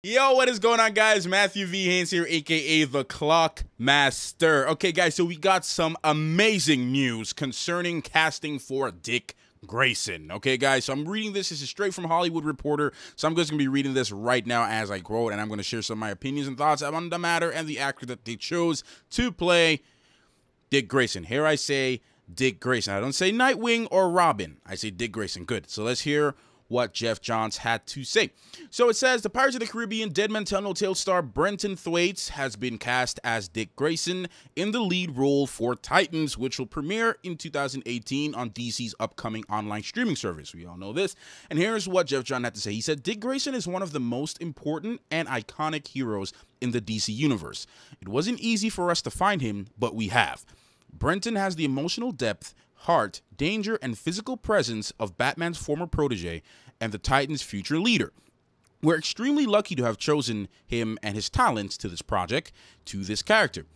Yo, what is going on, guys? Matthew V. Haynes here, aka the Clock Master. Okay, guys, so we got some amazing news concerning casting for Dick Grayson. Okay, guys, so I'm reading this. This is straight from Hollywood Reporter. So I'm just going to be reading this right now as I quote, and I'm going to share some of my opinions and thoughts on the matter and the actor that they chose to play Dick Grayson. Here I say Dick Grayson. I don't say Nightwing or Robin. I say Dick Grayson. Good. So let's hear what Geoff Johns had to say. So it says, the Pirates of the Caribbean Dead Men Tell No Tales star Brenton Thwaites has been cast as Dick Grayson in the lead role for Titans, which will premiere in 2018 on DC's upcoming online streaming service. We all know this. And here's what Geoff Johns had to say. He said, Dick Grayson is one of the most important and iconic heroes in the DC universe. It wasn't easy for us to find him, but we have. Brenton has the emotional depth, heart, danger, and physical presence of Batman's former protege and the Titans' future leader. We're extremely lucky to have chosen him and his talents to this project, to this character.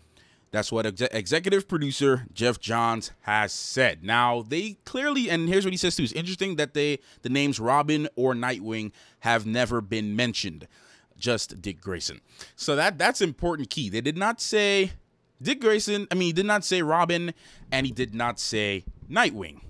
That's what executive producer Geoff Johns has said. Now, they clearly, and here's what he says too, it's interesting that the names Robin or Nightwing have never been mentioned, just Dick Grayson. So that's important key. They did not say Dick Grayson, he did not say Robin, and he did not say Nightwing.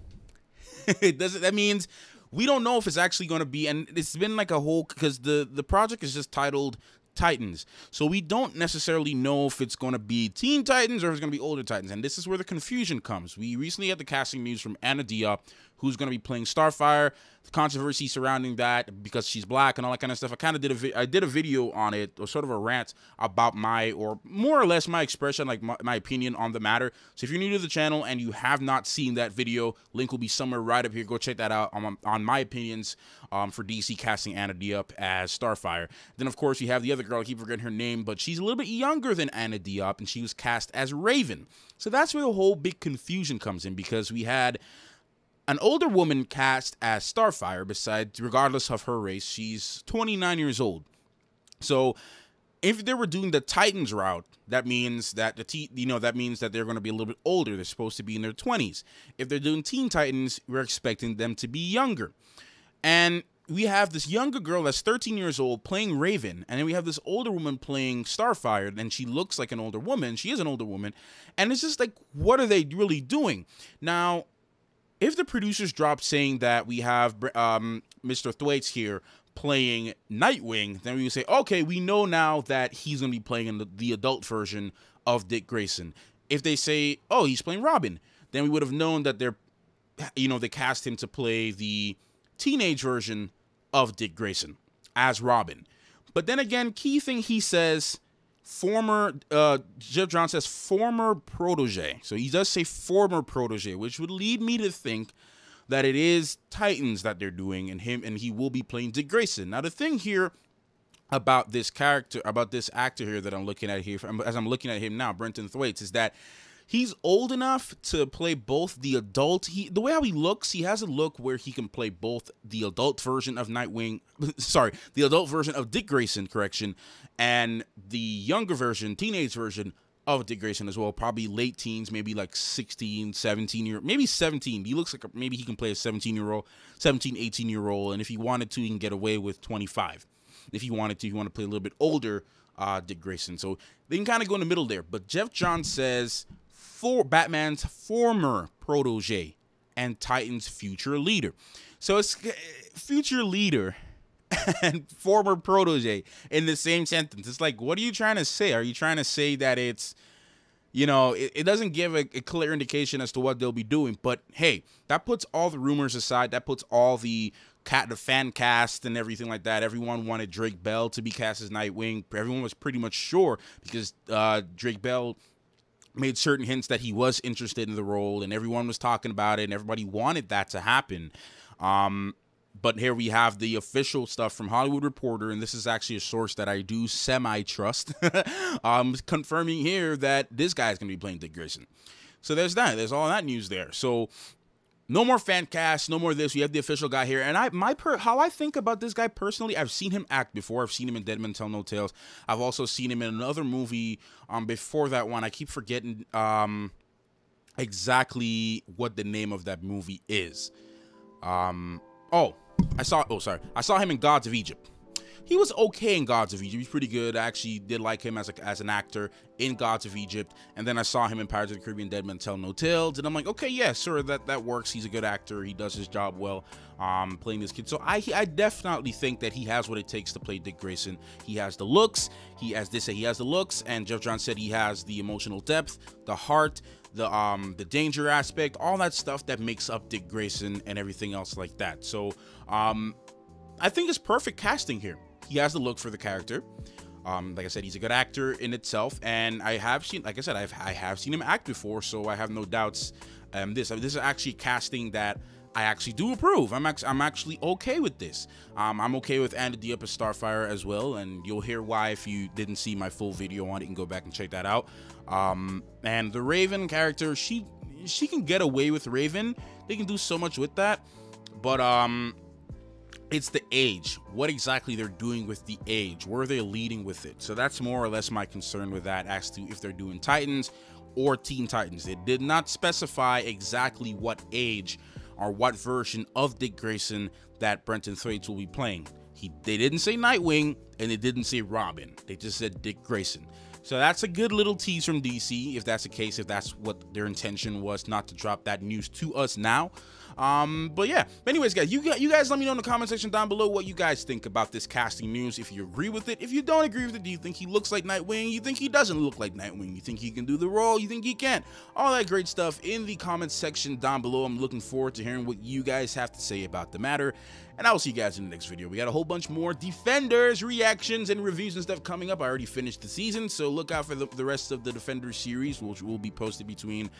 That means we don't know if it's actually going to be, and it's been like a whole, because the project is just titled Titans. So we don't necessarily know if it's going to be Teen Titans or if it's going to be older Titans. And this is where the confusion comes. We recently had the casting news from Anna Diop, who's going to be playing Starfire. The controversy surrounding that because she's black and all that kind of stuff. I did a video on it, or sort of a rant about or more or less my expression, like my opinion on the matter. So if you're new to the channel and you have not seen that video, link will be somewhere right up here. Go check that out on my opinions for DC casting Anna Diop as Starfire. Then of course you have the other girl, I keep forgetting her name, but she's a little bit younger than Anna Diop, and she was cast as Raven. So that's where the whole big confusion comes in, because we had an older woman cast as Starfire, besides, regardless of her race, she's 29 years old. So if they were doing the Titans route, that means that that means that they're going to be a little bit older. They're supposed to be in their 20s. If they're doing Teen Titans, we're expecting them to be younger. And we have this younger girl that's 13 years old playing Raven, and then we have this older woman playing Starfire, and she looks like an older woman. She is an older woman, and it's just like, what are they really doing? Now, if the producers drop saying that we have Mr. Thwaites here playing Nightwing, then we would say, okay, we know now that he's going to be playing in the adult version of Dick Grayson. If they say, oh, he's playing Robin, then we would have known that they cast him to play the teenage version of Dick Grayson as Robin. But then again, key thing he says, Geoff Johns says former protege. So he does say former protege, which would lead me to think that it is Titans that they're doing, and he will be playing Dick Grayson. Now, the thing here about this character, about this actor here that I'm looking at here, as I'm looking at him now, Brenton Thwaites, is that he's old enough to play both the adult. The way how he looks, he has a look where he can play both the adult version of Nightwing, sorry, the adult version of Dick Grayson, correction, and the younger version, teenage version of Dick Grayson as well. Probably late teens, maybe like 16, 17 maybe 17. He looks like maybe he can play a 17-year-old, 17, 18-year-old, and if he wanted to, he can get away with 25. If he wanted to, play a little bit older Dick Grayson. So they can kind of go in the middle there. But Geoff Johns says, for Batman's former protege and Titan's future leader. So it's future leader and former protege in the same sentence. It's like, what are you trying to say? Are you trying to say that it's, it doesn't give a clear indication as to what they'll be doing? But hey, that puts all the rumors aside. That puts all the fan cast and everything like that. Everyone wanted Drake Bell to be cast as Nightwing. Everyone was pretty much sure, because Drake Bell made certain hints that he was interested in the role, and everyone was talking about it, and everybody wanted that to happen. But here we have the official stuff from Hollywood Reporter, and this is actually a source that I do semi-trust, confirming here that this guy's going to be playing Dick Grayson. So there's that. There's all that news there. So no more fan cast, no more of this. We have the official guy here. And how I think about this guy personally, I've seen him act before. I've seen him in Dead Men Tell No Tales. I've also seen him in another movie before that one. I keep forgetting exactly what the name of that movie is. I saw him in Gods of Egypt. he was okay in Gods of Egypt. He's pretty good. I actually did like him as an actor in Gods of Egypt. And then I saw him in Pirates of the Caribbean: Dead Men Tell No Tales, and I'm like, okay, yeah, sure, that works. He's a good actor. He does his job well, playing this kid. So I definitely think that he has what it takes to play Dick Grayson. He has the looks. He has the looks, and Jeff Johns said he has the emotional depth, the heart, the danger aspect, all that stuff that makes up Dick Grayson and everything else like that. So I think it's perfect casting here. He has the look for the character. Like I said, he's a good actor in itself, and I have seen, like I said, I have seen him act before, so I have no doubts. This is actually casting that I actually do approve. I'm actually okay with this. I'm okay with Andy Diop as Starfire as well, and you'll hear why if you didn't see my full video on it. You can go back and check that out. And the Raven character, she can get away with Raven. They can do so much with that, but it's the age. What exactly they're doing with the age? Where are they leading with it? So that's more or less my concern with that, as to if they're doing Titans or Teen Titans. It did not specify exactly what age or what version of Dick Grayson that Brenton Thwaites will be playing. They didn't say Nightwing, and they didn't say Robin. They just said Dick Grayson. So that's a good little tease from DC, if that's the case, if that's what their intention was, not to drop that news to us now. But yeah, anyways, guys, you guys let me know in the comment section down below what you guys think about this casting news. If you agree with it, if you don't agree with it, do you think he looks like Nightwing? You think he doesn't look like Nightwing? You think he can do the role? You think he can't? All that great stuff in the comment section down below. I'm looking forward to hearing what you guys have to say about the matter, and I will see you guys in the next video. We got a whole bunch more Defenders reactions and reviews and stuff coming up. I already finished the season, so look out for the rest of the Defenders series, which will be posted between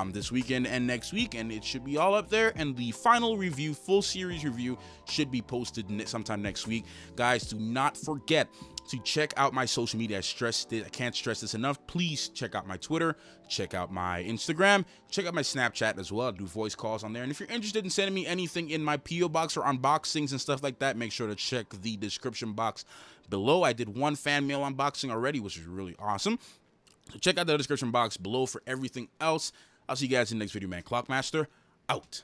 this weekend and next week, and it should be all up there. And the final review, full series review, should be posted sometime next week. Guys, do not forget to check out my social media. I can't stress this enough. Please check out my Twitter, check out my Instagram, check out my Snapchat as well. I do voice calls on there. And if you're interested in sending me anything in my P.O. Box or unboxings and stuff like that, make sure to check the description box below. I did one fan mail unboxing already, which is really awesome. So check out the description box below for everything else. I'll see you guys in the next video, man. Clockmaster, out.